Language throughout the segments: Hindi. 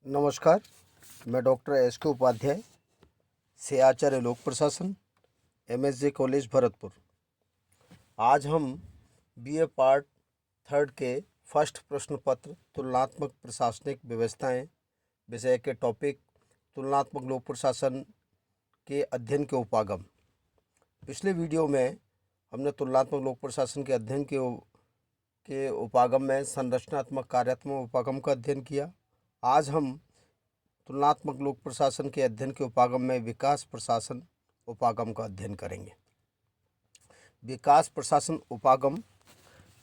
नमस्कार। मैं डॉक्टर एस के उपाध्याय से आचार्य लोक प्रशासन MSJ कॉलेज भरतपुर। आज हम BA पार्ट 3 के फर्स्ट प्रश्न पत्र तुलनात्मक प्रशासनिक व्यवस्थाएं विषय के टॉपिक तुलनात्मक लोक प्रशासन के अध्ययन के उपागम। पिछले वीडियो में हमने तुलनात्मक लोक प्रशासन के अध्ययन के उपागम में संरचनात्मक कार्यात्मक उपागम का अध्ययन किया। आज हम तुलनात्मक लोक प्रशासन के अध्ययन के उपागम में विकास प्रशासन उपागम का अध्ययन करेंगे। विकास प्रशासन उपागम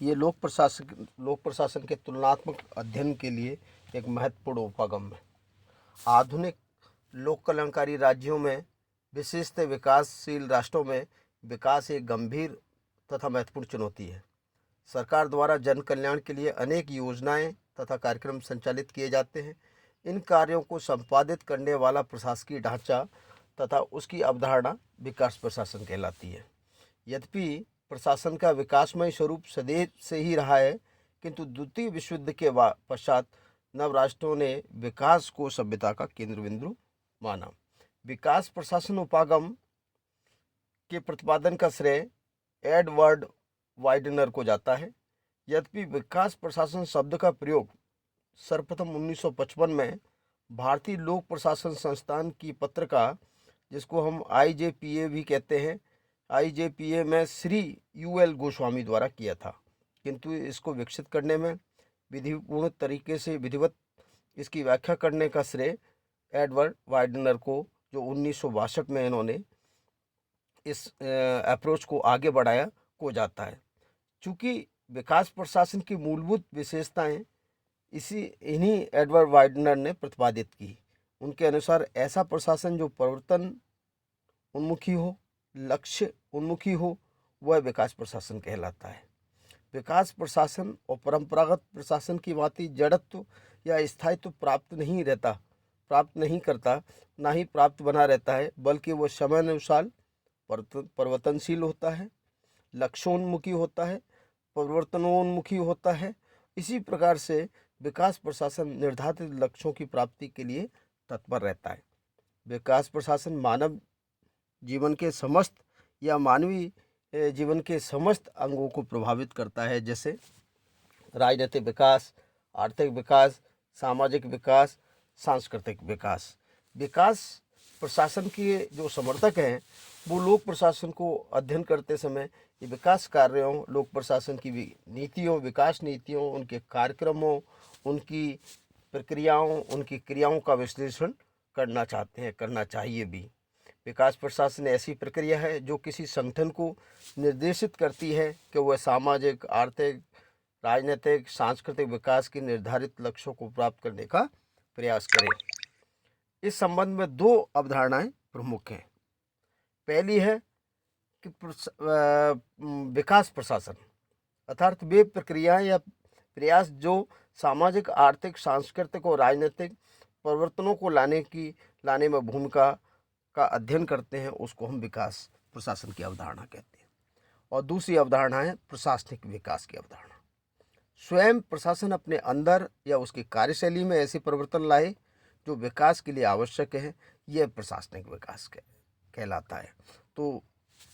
ये लोक प्रशासन के तुलनात्मक अध्ययन के लिए एक महत्वपूर्ण उपागम है। आधुनिक लोक कल्याणकारी राज्यों में, विशेषतः विकासशील राष्ट्रों में, विकास एक गंभीर तथा महत्वपूर्ण चुनौती है। सरकार द्वारा जन कल्याण के लिए अनेक योजनाएं तथा कार्यक्रम संचालित किए जाते हैं। इन कार्यों को संपादित करने वाला प्रशासकीय ढांचा तथा उसकी अवधारणा विकास प्रशासन कहलाती है। यद्यपि प्रशासन का विकासमय स्वरूप सदैव से ही रहा है, किंतु द्वितीय विश्व युद्ध के पश्चात नव राष्ट्रों ने विकास को सभ्यता का केंद्र बिंदु माना। विकास प्रशासन उपागम के प्रतिपादन का श्रेय एडवर्ड वाइडनर को जाता है। यद्यपि विकास प्रशासन शब्द का प्रयोग सर्वप्रथम 1955 में भारतीय लोक प्रशासन संस्थान की पत्रिका, जिसको हम IJPA भी कहते हैं, IJPA में श्री UL गोस्वामी द्वारा किया था, किंतु इसको विकसित करने में विधिपूर्ण तरीके से विधिवत इसकी व्याख्या करने का श्रेय एडवर्ड वाइडनर को, जो 1962 में इन्होंने इस अप्रोच को आगे बढ़ाया, को जाता है। चूँकि विकास प्रशासन की मूलभूत विशेषताएं इन्हीं एडवर्ड वाइडनर ने प्रतिपादित की। उनके अनुसार ऐसा प्रशासन जो परिवर्तन उन्मुखी हो, लक्ष्य उन्मुखी हो, वह विकास प्रशासन कहलाता है। विकास प्रशासन और परंपरागत प्रशासन की भांति जड़त्व या स्थायित्व प्राप्त नहीं करता, ना ही प्राप्त बना रहता है, बल्कि वह समयानुसार परिवर्तनशील होता है, लक्ष्योन्मुखी होता है, परिवर्तनोन्मुखी होता है। इसी प्रकार से विकास प्रशासन निर्धारित लक्ष्यों की प्राप्ति के लिए तत्पर रहता है। विकास प्रशासन मानव जीवन के समस्त या मानवीय जीवन के समस्त अंगों को प्रभावित करता है, जैसे राजनीतिक विकास, आर्थिक विकास, सामाजिक विकास, सांस्कृतिक विकास। विकास प्रशासन के जो समर्थक हैं वो लोक प्रशासन को अध्ययन करते समय ये विकास कार्यों, लोक प्रशासन की नीतियों, विकास नीतियों, उनके कार्यक्रमों, उनकी प्रक्रियाओं, उनकी क्रियाओं का विश्लेषण करना चाहते हैं, करना चाहिए भी। विकास प्रशासन ऐसी प्रक्रिया है जो किसी संगठन को निर्देशित करती है कि वह सामाजिक, आर्थिक, राजनीतिक, सांस्कृतिक विकास के निर्धारित लक्ष्यों को प्राप्त करने का प्रयास करे। इस संबंध में दो अवधारणाएं प्रमुख हैं। पहली है कि विकास प्रशासन अर्थात वे प्रक्रियाएं या प्रयास जो सामाजिक, आर्थिक, सांस्कृतिक और राजनीतिक परिवर्तनों को लाने में भूमिका का अध्ययन करते हैं, उसको हम विकास प्रशासन की अवधारणा कहते हैं। और दूसरी अवधारणा है प्रशासनिक विकास की अवधारणा। स्वयं प्रशासन अपने अंदर या उसकी कार्यशैली में ऐसे परिवर्तन लाए जो विकास के लिए आवश्यक है, यह प्रशासनिक विकास कहलाता है। तो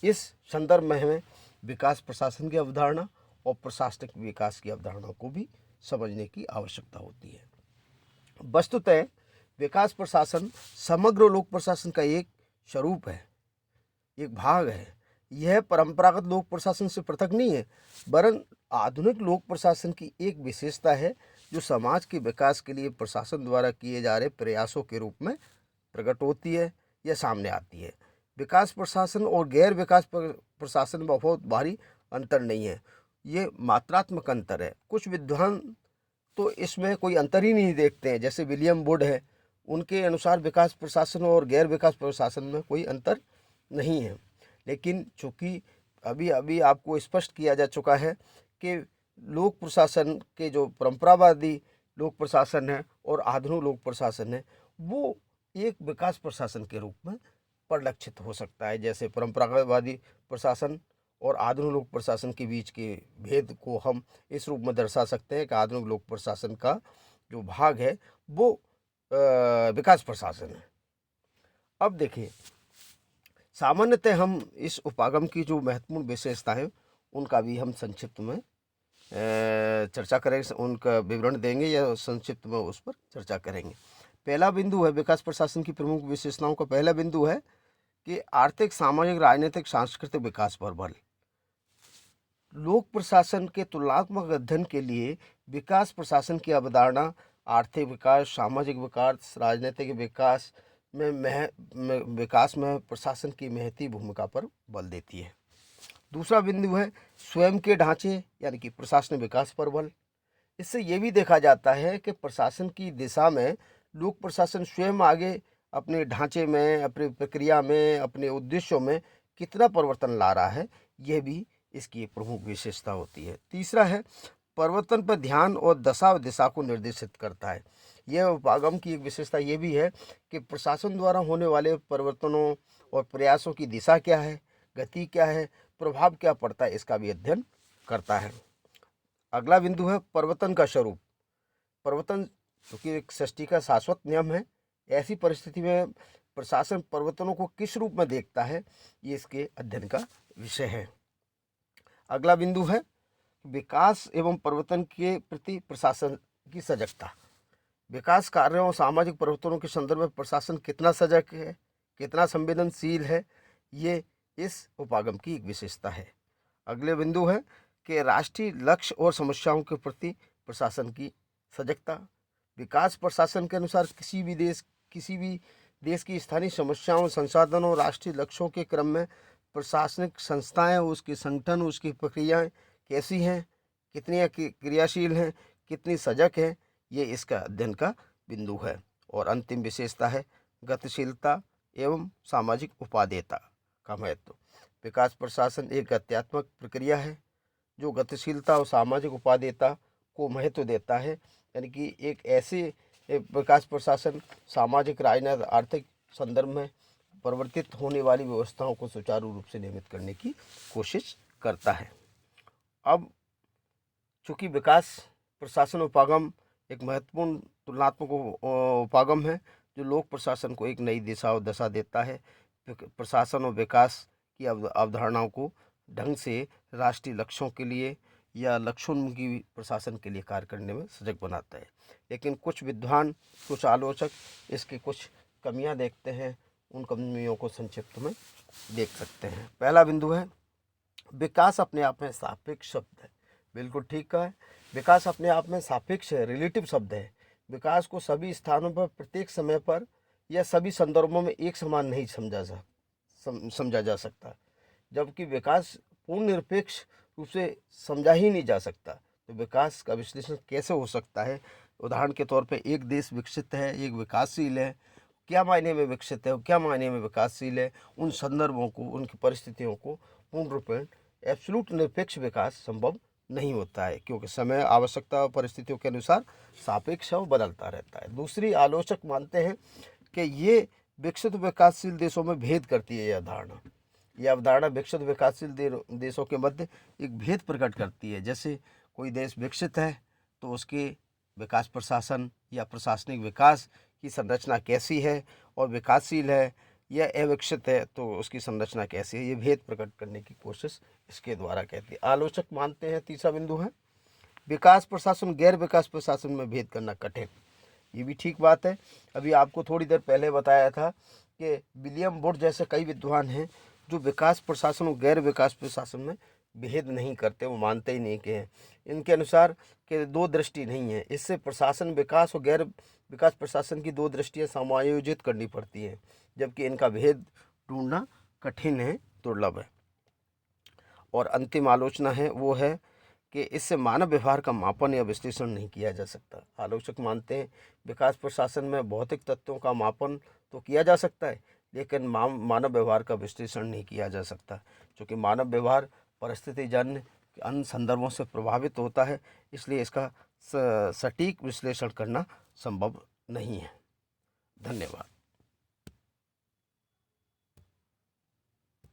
इस संदर्भ में हमें विकास प्रशासन की अवधारणा और प्रशासनिक विकास की अवधारणा को भी समझने की आवश्यकता होती है। वस्तुतः विकास प्रशासन समग्र लोक प्रशासन का एक स्वरूप है, एक भाग है। यह परंपरागत लोक प्रशासन से पृथक नहीं है, वरन आधुनिक लोक प्रशासन की एक विशेषता है जो समाज के विकास के लिए प्रशासन द्वारा किए जा रहे प्रयासों के रूप में प्रकट होती है या सामने आती है। विकास प्रशासन और गैर विकास प्रशासन में बहुत भारी अंतर नहीं है, ये मात्रात्मक अंतर है। कुछ विद्वान तो इसमें कोई अंतर ही नहीं देखते हैं, जैसे विलियम वुड है, उनके अनुसार विकास प्रशासन और गैर विकास प्रशासन में कोई अंतर नहीं है। लेकिन चूँकि अभी आपको स्पष्ट किया जा चुका है कि लोक प्रशासन के जो परंपरावादी लोक प्रशासन है और आधुनिक लोक प्रशासन है, वो एक विकास प्रशासन के रूप में परिलक्षित हो सकता है। जैसे परंपरागतवादी प्रशासन और आधुनिक लोक प्रशासन के बीच के भेद को हम इस रूप में दर्शा सकते हैं कि आधुनिक लोक प्रशासन का जो भाग है वो विकास प्रशासन है। अब देखिए, सामान्यतः हम इस उपागम की जो महत्वपूर्ण विशेषता है उनका भी हम संक्षिप्त में चर्चा करेंगे, उनका विवरण देंगे या संक्षिप्त में उस पर चर्चा करेंगे। पहला बिंदु है विकास प्रशासन की प्रमुख विशेषताओं का पहला बिंदु है कि आर्थिक, सामाजिक, राजनीतिक, सांस्कृतिक विकास पर बल। लोक प्रशासन के तुलनात्मक अध्ययन के लिए विकास प्रशासन की अवधारणा आर्थिक विकास, सामाजिक विकास, राजनीतिक विकास में प्रशासन की महती भूमिका पर बल देती है। दूसरा बिंदु है स्वयं के ढांचे यानी कि प्रशासनिक विकास पर बल। इससे ये भी देखा जाता है कि प्रशासन की दिशा में लोक प्रशासन स्वयं आगे अपने ढांचे में, अपनी प्रक्रिया में, अपने उद्देश्यों में कितना परिवर्तन ला रहा है, यह भी इसकी एक प्रमुख विशेषता होती है। तीसरा है परिवर्तन पर ध्यान और दिशा को निर्देशित करता है। यह उपागम की एक विशेषता ये भी है कि प्रशासन द्वारा होने वाले परिवर्तनों और प्रयासों की दिशा क्या है, गति क्या है, प्रभाव क्या पड़ता है, इसका भी अध्ययन करता है। अगला बिंदु है परिवर्तन का स्वरूप। परिवर्तन क्योंकि एक सृष्टि का शाश्वत नियम है, ऐसी परिस्थिति में प्रशासन परिवर्तनों को किस रूप में देखता है, ये इसके अध्ययन का विषय है। अगला बिंदु है विकास एवं परिवर्तन के प्रति प्रशासन की सजगता। विकास कार्यों और सामाजिक परिवर्तनों के संदर्भ में प्रशासन कितना सजग है, कितना संवेदनशील है, ये इस उपागम की एक विशेषता है। अगले बिंदु है कि राष्ट्रीय लक्ष्य और समस्याओं के प्रति प्रशासन की सजगता। विकास प्रशासन के अनुसार किसी भी देश की स्थानीय समस्याओं, संसाधनों, राष्ट्रीय लक्ष्यों के क्रम में प्रशासनिक संस्थाएं, उसके संगठन, उसकी प्रक्रियाएं कैसी हैं, कितनी क्रियाशील हैं, कितनी सजग हैं, ये इसका अध्ययन का बिंदु है। और अंतिम विशेषता है गतिशीलता एवं सामाजिक उपादेयता का महत्व। विकास प्रशासन एक गत्यात्मक प्रक्रिया है जो गतिशीलता और सामाजिक उपादेयता को महत्व देता है, यानी कि एक ऐसे विकास प्रशासन सामाजिक, राजनीतिक, आर्थिक संदर्भ में परिवर्तित होने वाली व्यवस्थाओं को सुचारू रूप से नियमित करने की कोशिश करता है। अब चूँकि विकास प्रशासन उपागम एक महत्वपूर्ण तुलनात्मक उपागम है जो लोक प्रशासन को एक नई दिशा और दशा देता है, प्रशासन और विकास की अवधारणाओं को ढंग से राष्ट्रीय लक्ष्यों के लिए या लक्ष्योन्मुखी प्रशासन के लिए कार्य करने में सजग बनाता है। लेकिन कुछ विद्वान, कुछ आलोचक इसकी कुछ कमियां देखते हैं, उन कमियों को संक्षिप्त में देख सकते हैं। पहला बिंदु है विकास अपने आप में सापेक्ष शब्द है। बिल्कुल ठीक कहा है, विकास अपने आप में सापेक्ष है, रिलेटिव शब्द है। विकास को सभी स्थानों पर, प्रत्येक समय पर या सभी संदर्भों में एक समान नहीं समझा जा सकता, जबकि विकास पूर्ण निरपेक्ष रूप से समझा ही नहीं जा सकता। तो विकास का विश्लेषण कैसे हो सकता है? उदाहरण के तौर पे एक देश विकसित है, एक विकासशील है, क्या मायने में विकसित है, क्या मायने में विकासशील है, उन संदर्भों को, उनकी परिस्थितियों को पूर्ण रूप में एब्सोल्यूट निरपेक्ष विकास संभव नहीं होता है, क्योंकि समय, आवश्यकता और परिस्थितियों के अनुसार सापेक्ष और बदलता रहता है। दूसरी, आलोचक मानते हैं कि ये विकसित विकासशील देशों में भेद करती है। यह अवधारणा विकसित विकासशील देशों के मध्य एक भेद प्रकट करती है। जैसे कोई देश विकसित है तो उसके विकास प्रशासन या प्रशासनिक विकास की संरचना कैसी है, और विकासशील है या अविकसित है तो उसकी संरचना कैसी है, ये भेद प्रकट करने की कोशिश इसके द्वारा कहती है। आलोचक मानते हैं, तीसरा बिंदु है विकास प्रशासन, गैर विकास प्रशासन में भेद करना कठिन। ये भी ठीक बात है। अभी आपको थोड़ी देर पहले बताया था कि विलियम वुड जैसे कई विद्वान हैं जो विकास प्रशासन और गैर विकास प्रशासन में भेद नहीं करते, वो मानते ही नहीं कि हैं। इनके अनुसार कि दो दृष्टि नहीं है, इससे प्रशासन विकास और गैर विकास प्रशासन की दो दृष्टियाँ समायोजित करनी पड़ती हैं, जबकि इनका भेद ढूंढना कठिन है, दुर्लभ है। और अंतिम आलोचना है वो है कि इससे मानव व्यवहार का मापन या विश्लेषण नहीं किया जा सकता। आलोचक मानते हैं विकास प्रशासन में भौतिक तत्वों का मापन तो किया जा सकता है, लेकिन मानव व्यवहार का विश्लेषण नहीं किया जा सकता, क्योंकि मानव व्यवहार परिस्थितिजन्य अन्य संदर्भों से प्रभावित होता है, इसलिए इसका सटीक विश्लेषण करना संभव नहीं है। धन्यवाद।